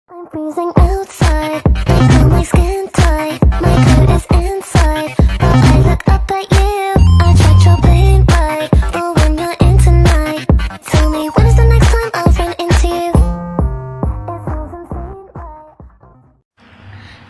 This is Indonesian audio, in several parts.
I'm freezing outside, I feel my skin tight, my coat is inside, but I look up at you, I tried your pain right, but when you're in tonight, tell me when is the next time I'll run into you?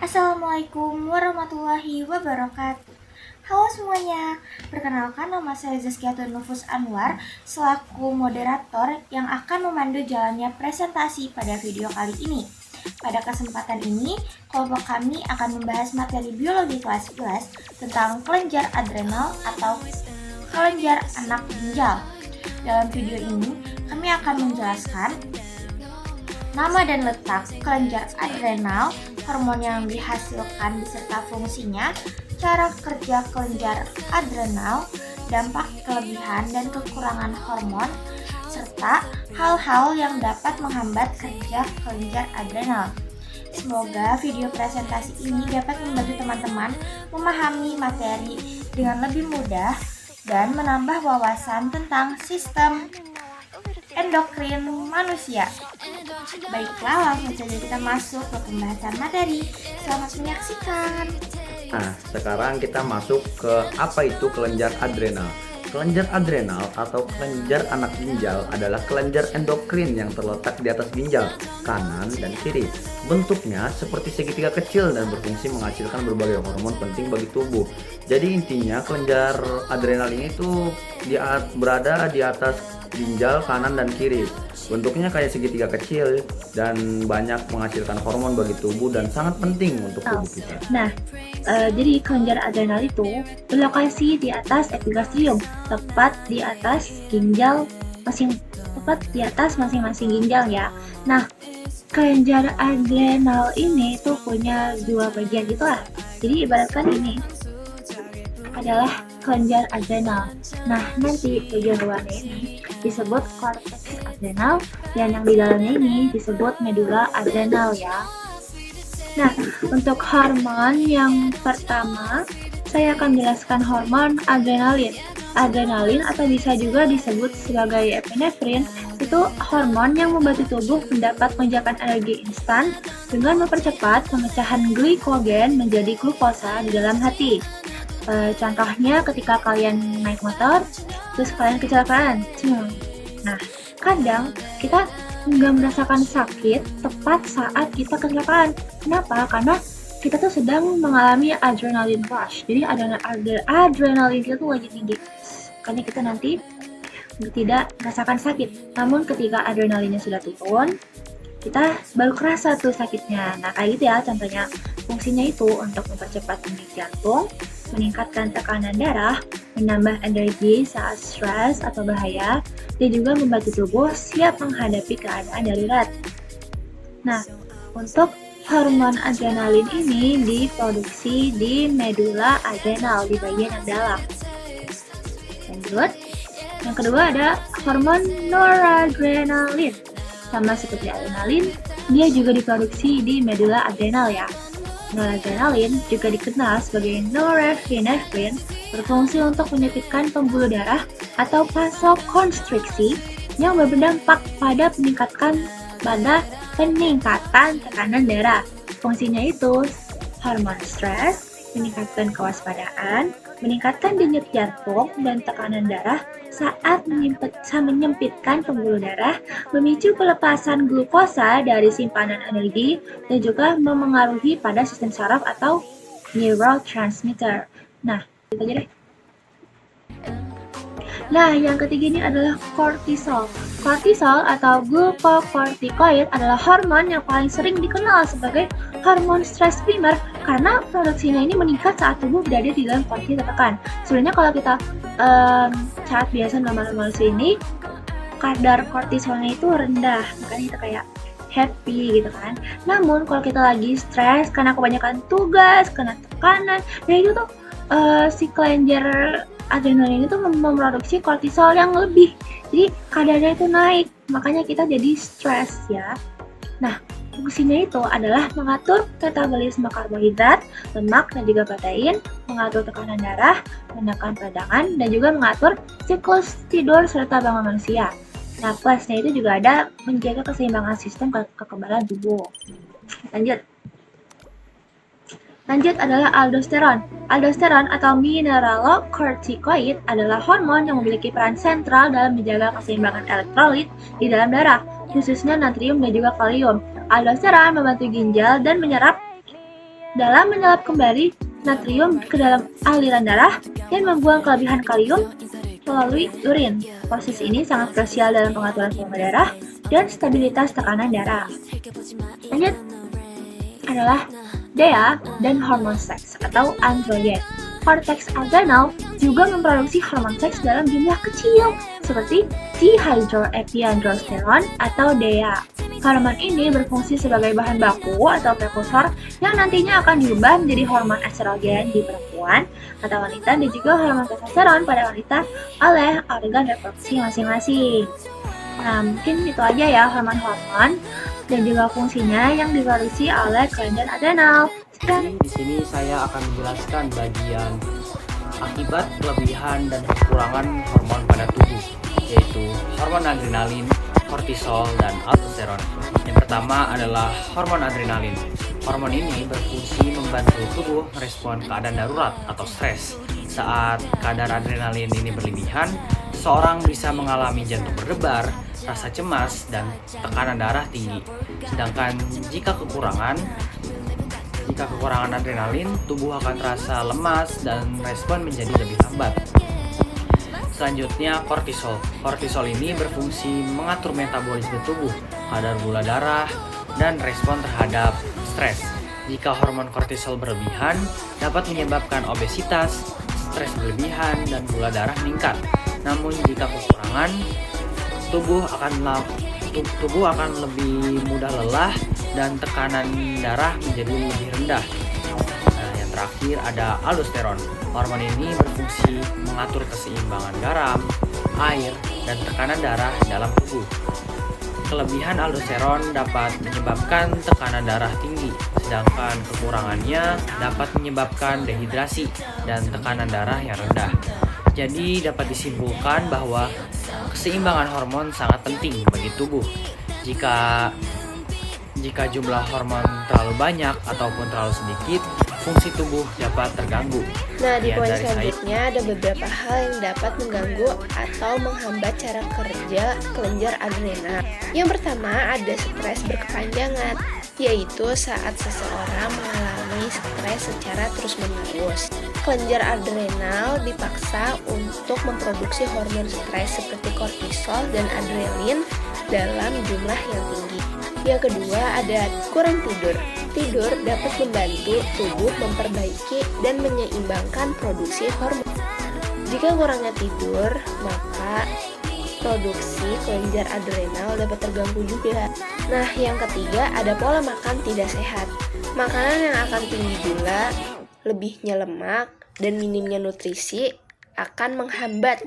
Assalamualaikum warahmatullahi wabarakatuh. Halo semuanya, perkenalkan nama saya Zaskiatun Nufus Anwar selaku moderator yang akan memandu jalannya presentasi pada video kali ini. Pada kesempatan ini, kelompok kami akan membahas materi biologi kelas 11 tentang kelenjar adrenal atau kelenjar anak ginjal. Dalam video ini, kami akan menjelaskan nama dan letak kelenjar adrenal, hormon yang dihasilkan beserta fungsinya, cara kerja kelenjar adrenal, dampak kelebihan dan kekurangan hormon, serta hal-hal yang dapat menghambat kerja kelenjar adrenal. Semoga video presentasi ini dapat membantu teman-teman memahami materi dengan lebih mudah dan menambah wawasan tentang sistem endokrin manusia. Baiklah, langsung saja kita masuk ke pembahasan materi. Selamat menyaksikan. Nah, sekarang kita masuk ke apa itu kelenjar adrenal. Kelenjar adrenal atau kelenjar anak ginjal adalah kelenjar endokrin yang terletak di atas ginjal kanan dan kiri. Bentuknya seperti segitiga kecil dan berfungsi menghasilkan berbagai hormon penting bagi tubuh. Jadi intinya kelenjar adrenal ini tuh berada di atas ginjal kanan dan kiri. Bentuknya kayak segitiga kecil dan banyak menghasilkan hormon bagi tubuh dan sangat penting untuk tubuh kita. Nah, jadi kelenjar adrenal itu berlokasi di atas epigastrium, tepat di atas masing-masing ginjal ya. Nah, kelenjar adrenal ini tuh punya dua bagian gitu lah. Jadi ibaratkan ini adalah kelenjar adrenal. Nah, nanti bagian luarnya ini disebut korteks adrenal dan yang di dalamnya ini disebut medula adrenal ya. Nah, untuk hormon yang pertama, saya akan menjelaskan hormon adrenalin. Adrenalin atau bisa juga disebut sebagai epinefrin, itu hormon yang membantu tubuh mendapat lonjakan energi instan dengan mempercepat pemecahan glikogen menjadi glukosa di dalam hati. Contohnya ketika kalian naik motor, terus kalian kecelakaan. Nah, kadang kita nggak merasakan sakit tepat saat kita kecelakaan. Kenapa? Karena kita tuh sedang mengalami adrenaline rush. Jadi adrenalin kita tuh lagi tinggi. Makanya kita nanti tidak merasakan sakit. Namun ketika adrenalinnya sudah turun, kita baru kerasa tuh sakitnya. Nah, kayak gitu ya contohnya. Fungsinya itu untuk mempercepat denyut jantung, meningkatkan tekanan darah, menambah energi saat stres atau bahaya, dan juga membantu tubuh siap menghadapi keadaan darurat. Nah, untuk hormon adrenalin ini diproduksi di medula adrenal di bagian yang dalam. Lanjut, yang kedua ada hormon noradrenalin. Sama seperti adrenalin, dia juga diproduksi di medula adrenal ya. Noradrenalin juga dikenal sebagai norepinephrine, berfungsi untuk menyempitkan pembuluh darah atau vasokonstriksi yang berdampak pada peningkatan tekanan darah. Fungsinya itu hormon stres, meningkatkan kewaspadaan, meningkatkan denyut jantung dan tekanan darah saat menyempitkan pembuluh darah, memicu pelepasan glukosa dari simpanan energi, dan juga memengaruhi pada sistem saraf atau neurotransmitter. Nah, itu aja deh. Nah, yang ketiga ini adalah kortisol. Kortisol atau glukokortikoid adalah hormon yang paling sering dikenal sebagai hormon stres primer karena produksinya ini meningkat saat tubuh berada di dalam kondisi tertekan. Sebenarnya kalau kita saat biasa normal manusia ini kadar kortisolnya itu rendah, makanya kita kayak happy gitu kan. Namun kalau kita lagi stres karena kebanyakan tugas, kena tekanan, dan itu tuh si kelenjar adrenalin itu memproduksi kortisol yang lebih, jadi kadarnya itu naik, makanya kita jadi stres ya. Nah, fungsinya itu adalah mengatur metabolisme karbohidrat, lemak, dan juga protein, mengatur tekanan darah, menekan peradangan, dan juga mengatur siklus tidur serta bangun manusia. Nah, plusnya itu juga ada menjaga keseimbangan sistem kekebalan tubuh. Lanjut adalah aldosteron. Aldosteron atau mineralocorticoid adalah hormon yang memiliki peran sentral dalam menjaga keseimbangan elektrolit di dalam darah, khususnya natrium dan juga kalium. Aldosteron membantu ginjal dan dalam menyerap kembali natrium ke dalam aliran darah dan membuang kelebihan kalium melalui urin. Proses ini sangat krusial dalam pengaturan volume darah dan stabilitas tekanan darah. Lanjut adalah DEA dan hormon seks atau androgen. Korteks adrenal juga memproduksi hormon seks dalam jumlah kecil seperti dihydroepiandrosterone atau DEA. Hormon ini berfungsi sebagai bahan baku atau prekursor yang nantinya akan diubah menjadi hormon estrogen di perempuan atau wanita dan juga hormon testosteron pada wanita oleh organ reproduksi masing-masing. Nah, mungkin itu aja ya hormon-hormon dan juga fungsinya yang diproduksi oleh kelenjar adrenal. Jadi di sini saya akan menjelaskan bagian akibat kelebihan dan kekurangan hormon pada tubuh, yaitu hormon adrenalin, kortisol, dan aldosteron. Yang pertama adalah hormon adrenalin. Hormon ini berfungsi membantu tubuh merespon keadaan darurat atau stres. Saat kadar adrenalin ini berlebihan, seseorang bisa mengalami jantung berdebar, rasa cemas, dan tekanan darah tinggi. Sedangkan jika kekurangan adrenalin, tubuh akan terasa lemas dan respon menjadi lebih lambat. Selanjutnya, kortisol. Kortisol ini berfungsi mengatur metabolisme tubuh, kadar gula darah, dan respon terhadap stres. Jika hormon kortisol berlebihan, dapat menyebabkan obesitas, stres berlebihan, dan gula darah meningkat. Namun jika kekurangan, tubuh akan lebih mudah lelah dan tekanan darah menjadi lebih rendah. Nah, yang terakhir ada aldosteron. Hormon ini berfungsi mengatur keseimbangan garam, air, dan tekanan darah dalam tubuh. Kelebihan aldosteron dapat menyebabkan tekanan darah tinggi, sedangkan kekurangannya dapat menyebabkan dehidrasi dan tekanan darah yang rendah. Jadi dapat disimpulkan bahwa keseimbangan hormon sangat penting bagi tubuh. Jika jumlah hormon terlalu banyak ataupun terlalu sedikit, fungsi tubuh dapat terganggu. Nah, di poin selanjutnya ada beberapa hal yang dapat mengganggu atau menghambat cara kerja kelenjar adrenal. Yang pertama ada stres berkepanjangan, yaitu saat seseorang mengalami stres secara terus-menerus. Kelenjar adrenal dipaksa untuk memproduksi hormon stres seperti kortisol dan adrenalin dalam jumlah yang tinggi. Yang kedua ada kurang tidur. Tidur dapat membantu tubuh memperbaiki dan menyeimbangkan produksi hormon. Jika kurangnya tidur, maka produksi kelenjar adrenal dapat terganggu juga. Nah, yang ketiga ada pola makan tidak sehat. Makanan yang akan tinggi gula, lebihnya lemak, dan minimnya nutrisi akan menghambat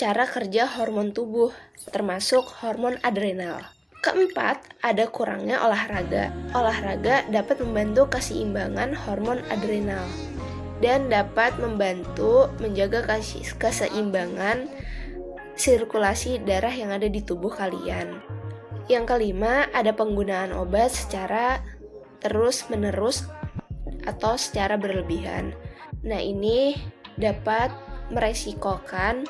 cara kerja hormon tubuh, termasuk hormon adrenal. Keempat, ada kurangnya olahraga. Olahraga dapat membantu keseimbangan hormon adrenal dan dapat membantu menjaga keseimbangan sirkulasi darah yang ada di tubuh kalian. Yang kelima, ada penggunaan obat secara terus-menerus atau secara berlebihan. Nah, ini dapat meresikokan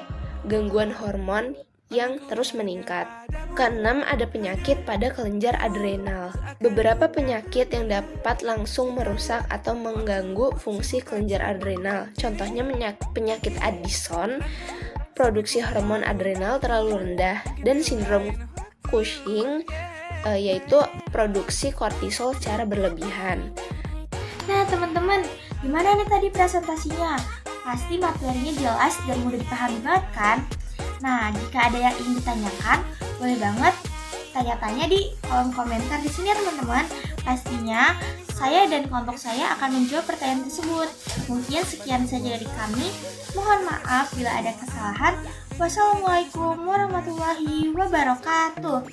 gangguan hormon yang terus meningkat. Keenam, ada penyakit pada kelenjar adrenal. Beberapa penyakit yang dapat langsung merusak atau mengganggu fungsi kelenjar adrenal. Contohnya penyakit Addison, produksi hormon adrenal terlalu rendah, dan sindrom Cushing, yaitu produksi kortisol secara berlebihan. Nah teman-teman, gimana nih tadi presentasinya? Pasti materinya jelas dan mudah dipahami banget kan? Nah, jika ada yang ingin ditanyakan, boleh banget tanya-tanya di kolom komentar di sini ya teman-teman. Pastinya saya dan kelompok saya akan menjawab pertanyaan tersebut. Mungkin sekian saja dari kami. Mohon maaf bila ada kesalahan. Wassalamualaikum warahmatullahi wabarakatuh.